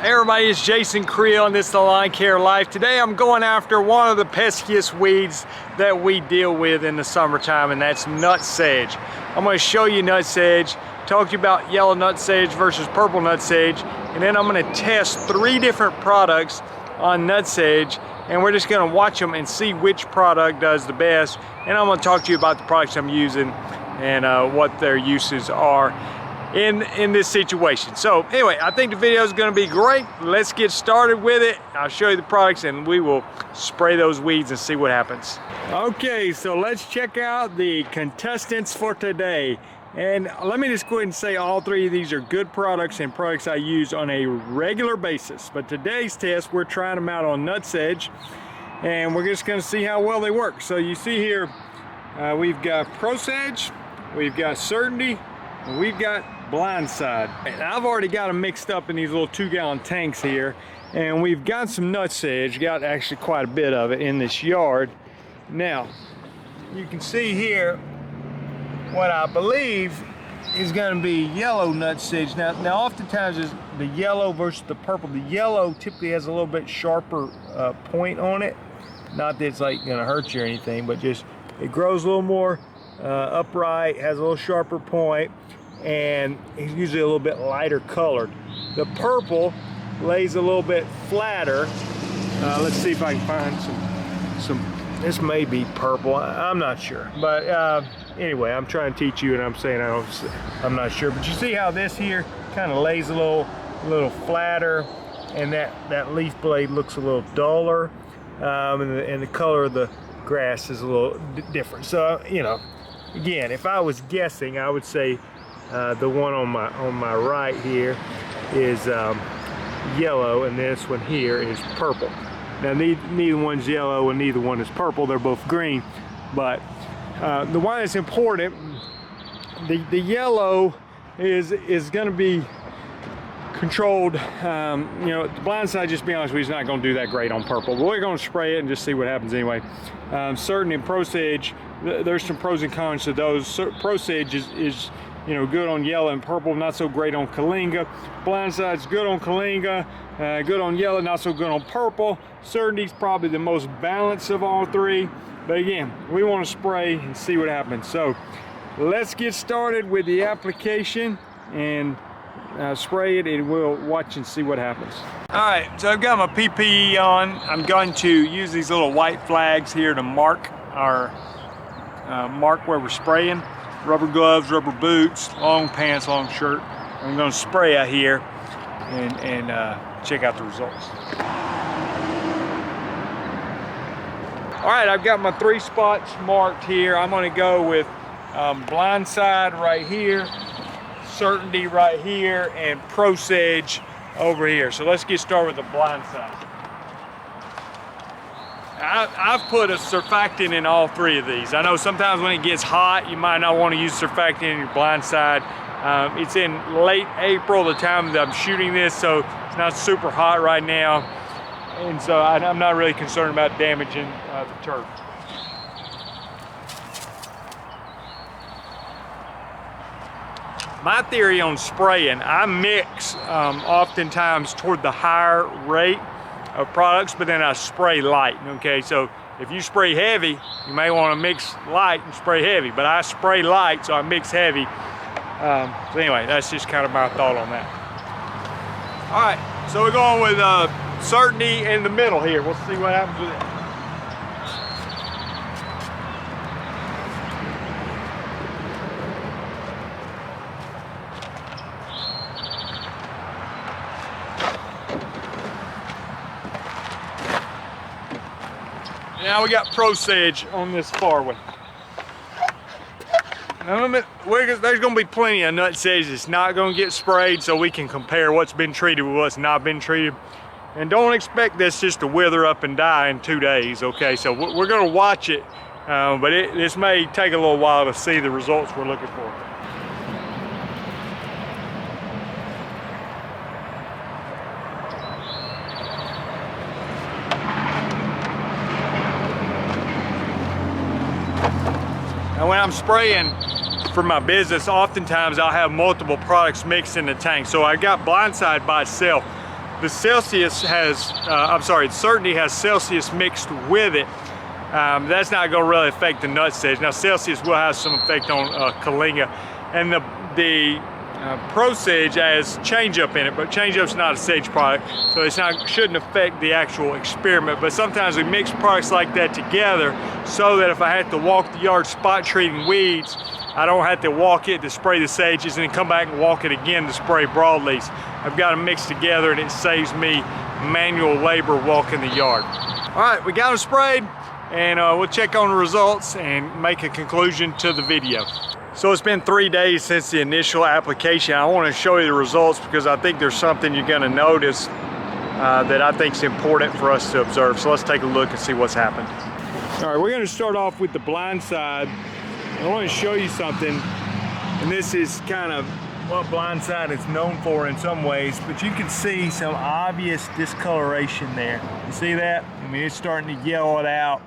Hey everybody, it's Jason Creel and this is the Lawn Care Life. Today I'm going after one of the peskiest weeds that we deal with in the summertime, and that's nutsedge. I'm going to show you nutsedge, talk to you about yellow nutsedge versus purple nutsedge, and then I'm going to test 3 different products on nutsedge, and we're just going to watch them and see which product does the best. And I'm going to talk to you about the products I'm using and what their uses are in this situation. So anyway, I think the video is going to be great. Let's get started with it. I'll show you the products and we will spray those weeds and see what happens. Okay, so let's check out the contestants for today. And let me just go ahead and say all 3 of these are good products and products I use on a regular basis. But today's test, we're trying them out on nutsedge and we're just going to see how well they work. So you see here, we've got Prosedge, we've got Certainty, and we've got Blindside. And I've already got them mixed up in these little 2-gallon tanks here, and we've got some nutsedge, got actually quite a bit of it in this yard. Now you can see here what I believe is going to be yellow nutsedge. Now oftentimes is the yellow versus the purple. The yellow typically has a little bit sharper point on it. Not that it's like going to hurt you or anything, but just it grows a little more upright, has a little sharper point, and it's usually a little bit lighter colored. The purple lays a little bit flatter. Let's see if I can find some. This may be purple, I'm not sure, but anyway, I'm trying to teach you and I'm saying I'm not sure. But you see how this here kind of lays a little flatter, and that leaf blade looks a little duller, and the color of the grass is a little different. So you know, again, if I was guessing, I would say the one on my right here is yellow, and this one here is purple. Now neither one's yellow and neither one is purple, they're both green. But the one that's important, the yellow is going to be controlled. You know, the Blindside, just to be honest with you, is not going to do that great on purple, but we're going to spray it and just see what happens anyway. Certainly in Prosedge, there's some pros and cons to those. Prosedge is you know, good on yellow and purple, not so great on Kyllinga. Blindside's good on Kyllinga, good on yellow, not so good on purple. Certainty's probably the most balanced of all 3. But again, we want to spray and see what happens. So let's get started with the application and spray it, and we'll watch and see what happens. All right, so I've got my PPE on. I'm going to use these little white flags here to mark mark where we're spraying. Rubber gloves, rubber boots, long pants, long shirt. I'm going to spray out here and check out the results. All right, I've got my 3 spots marked here. I'm going to go with Blindside right here, Certainty right here, and Prosedge over here. So let's get started with the Blindside. I've put a surfactant in all 3 of these. I know sometimes when it gets hot, you might not want to use surfactant in your Blindside. It's in late April, the time that I'm shooting this, so it's not super hot right now. And so I'm not really concerned about damaging the turf. My theory on spraying, I mix oftentimes toward the higher rate of products, but then I spray light. Okay, so if you spray heavy, you may want to mix light and spray heavy, but I spray light, so I mix heavy. So anyway, that's just kind of my thought on that. All right, so we're going with Certainty in the middle here. We'll see what happens with it. Now we got Prosedge on this far one. Now, there's going to be plenty of nutsedge that's not going to get sprayed, so we can compare what's been treated with what's not been treated. And don't expect this just to wither up and die in 2 days, okay? So we're going to watch it, but this may take a little while to see the results we're looking for. And when I'm spraying for my business, oftentimes I'll have multiple products mixed in the tank. So I got Blindside by itself. the Celsius has, Certainty has Celsius mixed with it. That's not going to really affect the nutsedge. Now Celsius will have some effect on Kyllinga, and the Prosedge has change-up in it, but change-up's not a sedge product, so it's not, shouldn't affect the actual experiment. But sometimes we mix products like that together so that if I had to walk the yard spot treating weeds, I don't have to walk it to spray the sedges and then come back and walk it again to spray broadleafs. I've got them mixed together and it saves me manual labor walking the yard. All right, we got them sprayed, and we'll check on the results and make a conclusion to the video. So it's been 3 days since the initial application. I want to show you the results because I think there's something you're going to notice that I think is important for us to observe. So let's take a look and see what's happened. All right, we're going to start off with the Blindside. I want to show you something, and this is kind of what Blindside is known for in some ways, but you can see some obvious discoloration there. You see that? I mean, it's starting to yellow it out,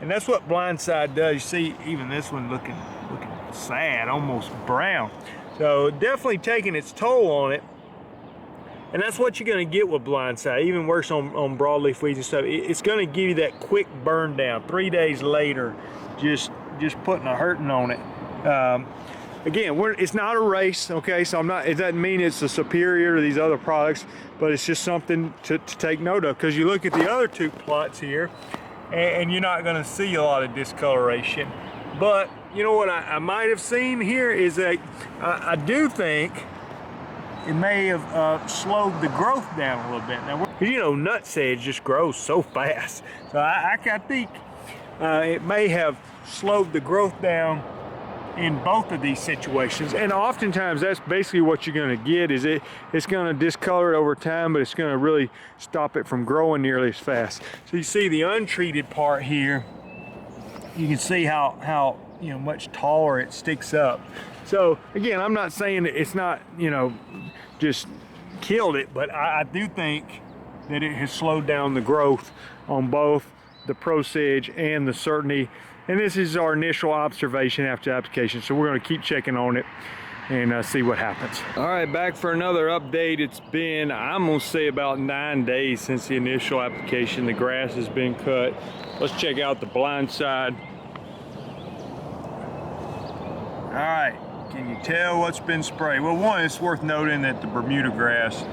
and that's what Blindside does. You see even this one looking sad, almost brown. So definitely taking its toll on it, and that's what you're going to get with Blindside. Even worse on broadleaf weeds and stuff. It's going to give you that quick burn down 3 days later, just putting a hurting on it. Again, it's not a race, okay? So it doesn't mean it's a superior to these other products, but it's just something to take note of, because you look at the other two plots here and you're not going to see a lot of discoloration. But you know what I might have seen here is that I do think it may have slowed the growth down a little bit. Now, you know, nutsedge just grows so fast. So I think it may have slowed the growth down in both of these situations. And oftentimes that's basically what you're going to get, is it's going to discolor it over time, but it's going to really stop it from growing nearly as fast. So you see the untreated part here, you can see how you know, much taller it sticks up. So again, I'm not saying that it's not, you know, just killed it, but I do think that it has slowed down the growth on both the Prosedge and the Certainty. And this is our initial observation after application, so we're going to keep checking on it and see what happens. All right, back for another update. It's been, I'm going to say, about 9 days since the initial application. The grass has been cut. Let's check out the Blindside. All right, can you tell what's been sprayed? Well, one, it's worth noting that the Bermuda grass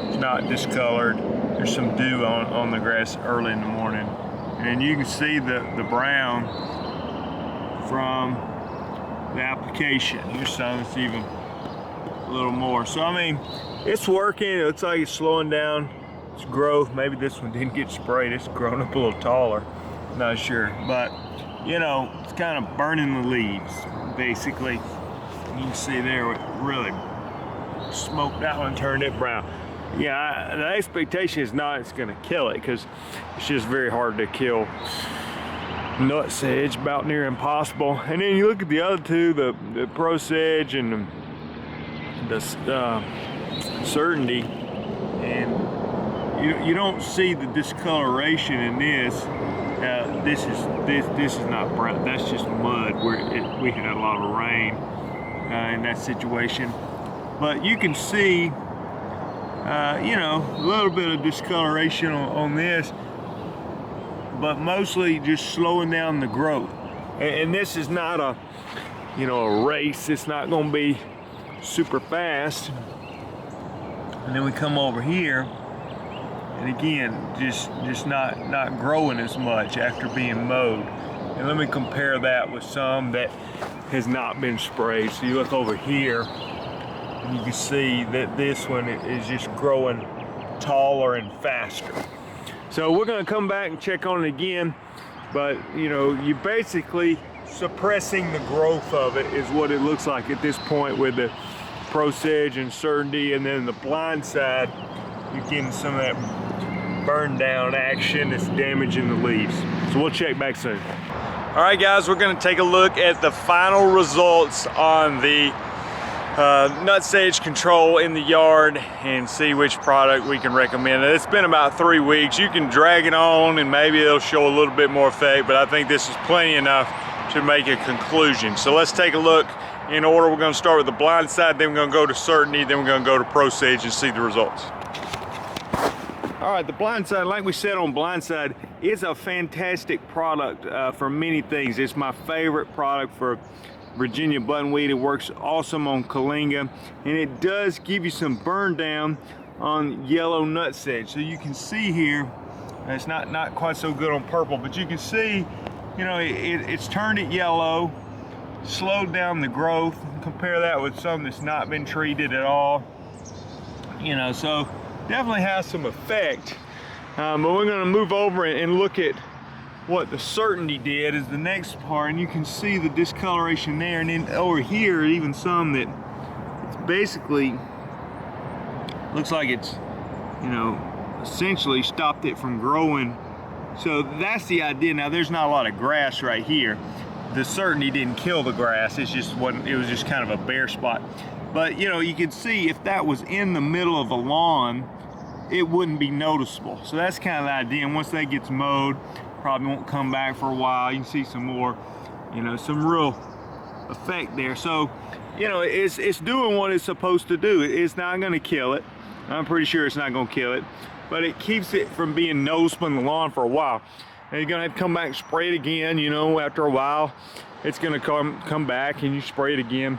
is not discolored. There's some dew on the grass early in the morning. And you can see the brown from the application. Here's some that's even a little more. So I mean, it's working. It looks like it's slowing down its growth. Maybe this one didn't get sprayed. It's grown up a little taller. Not sure, but you know, it's kind of burning the leaves basically. You can see there it really smoked that one, turned it brown. Yeah, the expectation is not it's going to kill it, because it's just very hard to kill nutsedge, about near impossible. And then you look at the other two, the Prosedge and the Certainty, and you don't see the discoloration in this. This is not brown. That's just mud where we had a lot of rain in that situation. But you can see, you know, a little bit of discoloration on this, but mostly just slowing down the growth. And this is not a, you know, a race. It's not going to be super fast. And then we come over here, and again, just not growing as much after being mowed. And let me compare that with some that has not been sprayed. So you look over here, and you can see that this one is just growing taller and faster. So we're going to come back and check on it again, but you know, you basically suppressing the growth of it is what it looks like at this point with the Prosedge and Certainty, and then the Blindside, you're getting some of that burn down action that's damaging the leaves. So we'll check back soon. All right guys, we're going to take a look at the final results on the nutsedge control in the yard and see which product we can recommend. It's been about 3 weeks. You can drag it on and maybe it'll show a little bit more effect, but I think this is plenty enough to make a conclusion. So let's take a look in order. We're going to start with the Blindside, then we're going to go to Certainty, then we're going to go to Prosedge and see the results. All right, the Blindside, like we said on Blindside, is a fantastic product for many things. It's my favorite product for Virginia buttonweed. It works awesome on Kyllinga, and it does give you some burn down on yellow nutsedge. So you can see here, it's not quite so good on purple, but you can see, you know, it's turned it yellow, slowed down the growth. Compare that with some that's not been treated at all. You know, so definitely has some effect. But we're going to move over and look at what the Certainty did is the next part, and you can see the discoloration there, and then over here even some that it's basically looks like it's, you know, essentially stopped it from growing. So that's the idea. Now there's not a lot of grass right here. The Certainty didn't kill the grass. It was just kind of a bare spot. But you know, you can see if that was in the middle of a lawn, it wouldn't be noticeable. So that's kind of the idea. And once that gets mowed, probably won't come back for a while. You can see some more, you know, some real effect there. So, you know, it's doing what it's supposed to do. It's not going to kill it. I'm pretty sure it's not going to kill it, but it keeps it from being noticeable in the lawn for a while. And you're going to have to come back and spray it again, you know, after a while. It's going to come back and you spray it again.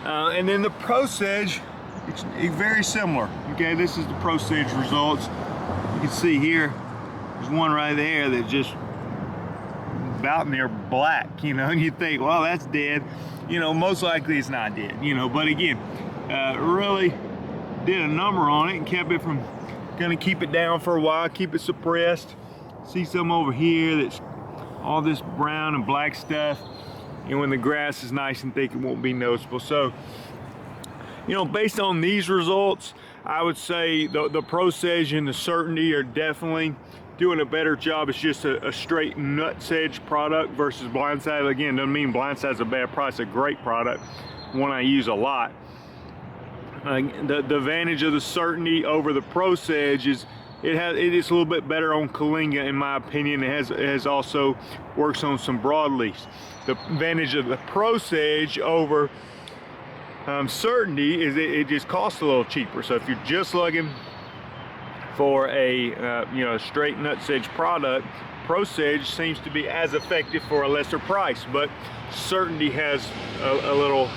And then the Prosedge, it's very similar. Okay, this is the Prosedge results. You can see here, there's one right there that just about near black, you know, and you think, well, that's dead. You know, most likely it's not dead, you know, but again, really did a number on it and kept it from, gonna keep it down for a while, keep it suppressed. See some over here that's all this brown and black stuff. And when the grass is nice and thick, it won't be noticeable. So, you know, based on these results, I would say the Prosedge and the Certainty are definitely doing a better job. It's just a straight nutsedge product versus Blindside. Again, doesn't mean Blindside's a bad product. It's a great product, one I use a lot. The advantage of the Certainty over the Prosedge is it is a little bit better on Kyllinga, in my opinion. It has also works on some broadleafs. The advantage of the Prosedge over Certainty is it just costs a little cheaper. So if you're just looking for a you know, straight nutsedge product, Prosedge seems to be as effective for a lesser price, but Certainty has a little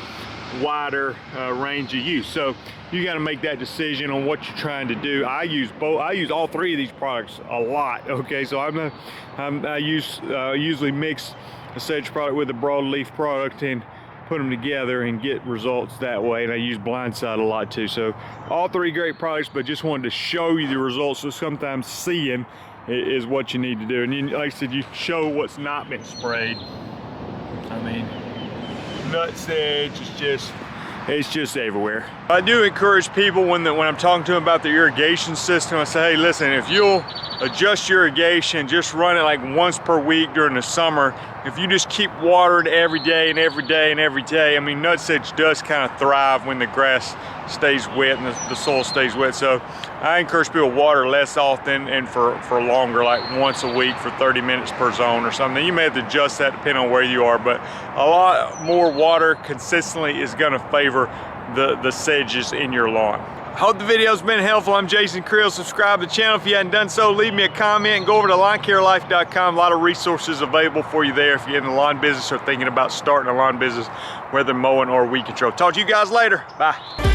wider range of use. So you got to make that decision on what you're trying to do. I use both. I use all three of these products a lot. Okay, so I usually mix a sedge product with a broadleaf product and put them together and get results that way. And I use Blindside a lot too. So all three great products, but just wanted to show you the results. So sometimes seeing is what you need to do. And you, like I said, you show what's not been sprayed. I mean, nutsedge is it's just everywhere. I do encourage people when I'm talking to them about the irrigation system, I say, hey, listen, if you'll adjust your irrigation, just run it like once per week during the summer. If you just keep watering every day and every day and every day, I mean, nutsedge does kind of thrive when the grass stays wet and the soil stays wet. So I encourage people to water less often and for longer, like once a week for 30 minutes per zone or something. You may have to adjust that depending on where you are, but a lot more water consistently is gonna favor the sedges in your lawn. Hope the video's been helpful. I'm Jason Creel. Subscribe to the channel if you hadn't done so. Leave me a comment and go over to lawncarelife.com. A lot of resources available for you there if you're in the lawn business or thinking about starting a lawn business, whether mowing or weed control. Talk to you guys later. Bye.